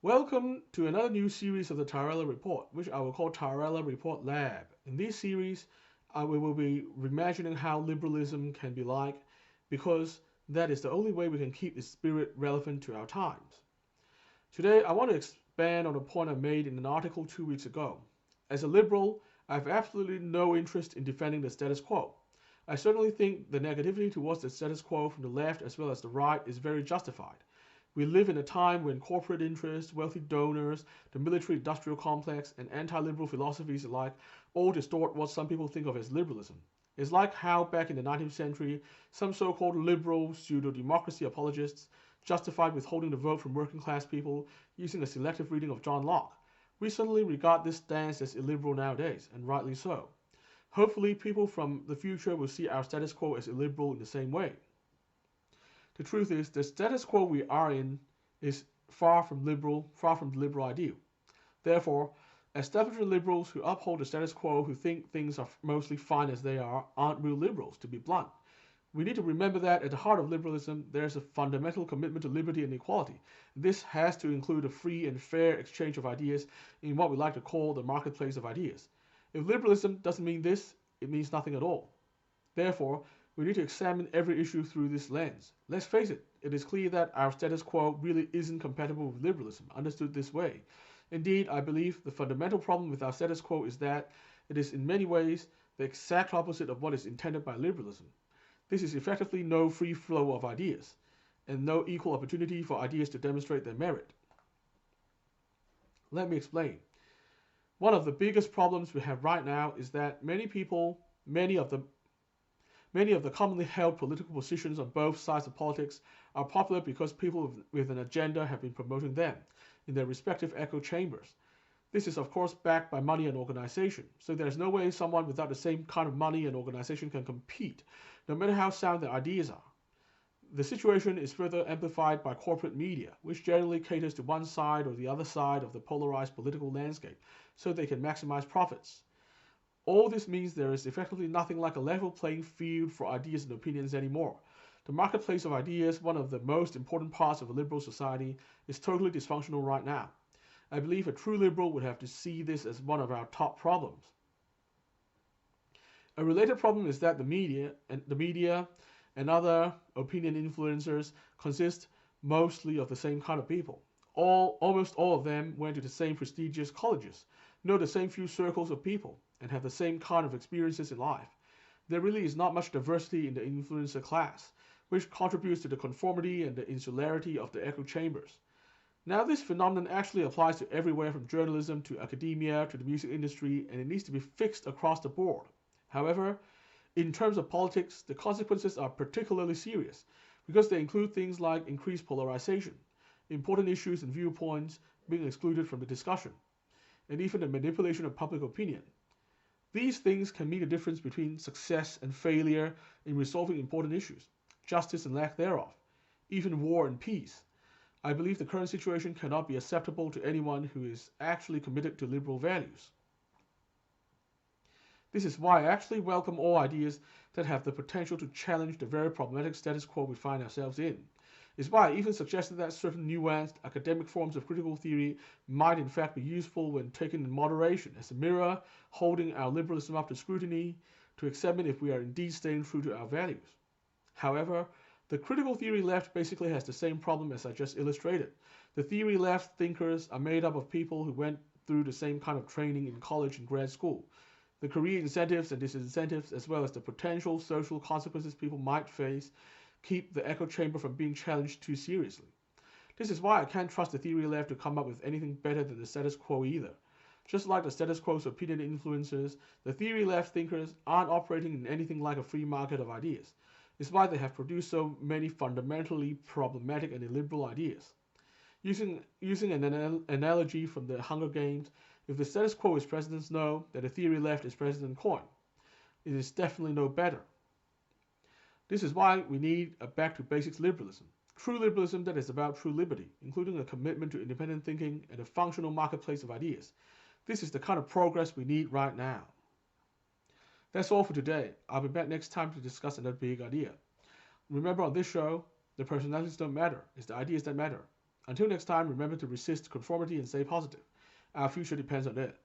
Welcome to another new series of the TaraElla Report, which I will call TaraElla Report Lab. In this series, we will be reimagining how liberalism can be like, because that is the only way we can keep its spirit relevant to our times. Today, I want to expand on a point I made in an article 2 weeks ago. As a liberal, I have absolutely no interest in defending the status quo. I certainly think the negativity towards the status quo from the left as well as the right is very justified. We live in a time when corporate interests, wealthy donors, the military industrial complex, and anti liberal philosophies alike all distort what some people think of as liberalism. It's like how back in the 19th century, some so called liberal pseudo democracy apologists justified withholding the vote from working class people using a selective reading of John Locke. We suddenly regard this stance as illiberal nowadays, and rightly so. Hopefully, people from the future will see our status quo as illiberal in the same way. The truth is, the status quo we are in is far from the liberal ideal. Therefore, establishment liberals who uphold the status quo, who think things are mostly fine as they are, aren't real liberals, to be blunt. We need to remember that at the heart of liberalism, there is a fundamental commitment to liberty and equality. This has to include a free and fair exchange of ideas in what we like to call the marketplace of ideas. If liberalism doesn't mean this, it means nothing at all. Therefore, we need to examine every issue through this lens. Let's face it, it is clear that our status quo really isn't compatible with liberalism, understood this way. Indeed, I believe the fundamental problem with our status quo is that it is in many ways the exact opposite of what is intended by liberalism. This is effectively no free flow of ideas, and no equal opportunity for ideas to demonstrate their merit. Let me explain. One of the biggest problems we have right now is that many of the commonly held political positions on both sides of politics are popular because people with an agenda have been promoting them in their respective echo chambers. This is of course backed by money and organization, so there's no way someone without the same kind of money and organization can compete, no matter how sound their ideas are. The situation is further amplified by corporate media, which generally caters to one side or the other side of the polarized political landscape, so they can maximize profits. All this means there is effectively nothing like a level playing field for ideas and opinions anymore. The marketplace of ideas, one of the most important parts of a liberal society, is totally dysfunctional right now. I believe a true liberal would have to see this as one of our top problems. A related problem is that the media and other opinion influencers consist mostly of the same kind of people. Almost all of them went to the same prestigious colleges, know the same few circles of people, and have the same kind of experiences in life. There really is not much diversity in the influencer class, which contributes to the conformity and the insularity of the echo chambers. Now, this phenomenon actually applies to everywhere from journalism to academia to the music industry, and it needs to be fixed across the board. However, in terms of politics, the consequences are particularly serious because they include things like increased polarization, important issues and viewpoints being excluded from the discussion, and even the manipulation of public opinion. These things can mean the difference between success and failure in resolving important issues, justice and lack thereof, even war and peace. I believe the current situation cannot be acceptable to anyone who is actually committed to liberal values. This is why I actually welcome all ideas that have the potential to challenge the very problematic status quo we find ourselves in. It's why I even suggested that certain nuanced academic forms of critical theory might in fact be useful when taken in moderation, as a mirror holding our liberalism up to scrutiny to examine if we are indeed staying true to our values. However, the critical theory left basically has the same problem as I just illustrated. The theory left thinkers are made up of people who went through the same kind of training in college and grad school. The career incentives and disincentives, as well as the potential social consequences people might face, keep the echo chamber from being challenged too seriously. This is why I can't trust the theory left to come up with anything better than the status quo either. Just like the status quo's opinion influencers, the theory left thinkers aren't operating in anything like a free market of ideas. It's why they have produced so many fundamentally problematic and illiberal ideas. Using an analogy from the Hunger Games, if the status quo is President's no, then the theory left is President coin. It is definitely no better. This is why we need a back to basics liberalism. True liberalism that is about true liberty, including a commitment to independent thinking and a functional marketplace of ideas. This is the kind of progress we need right now. That's all for today. I'll be back next time to discuss another big idea. Remember, on this show, the personalities don't matter, it's the ideas that matter. Until next time, remember to resist conformity and stay positive. Our future depends on it.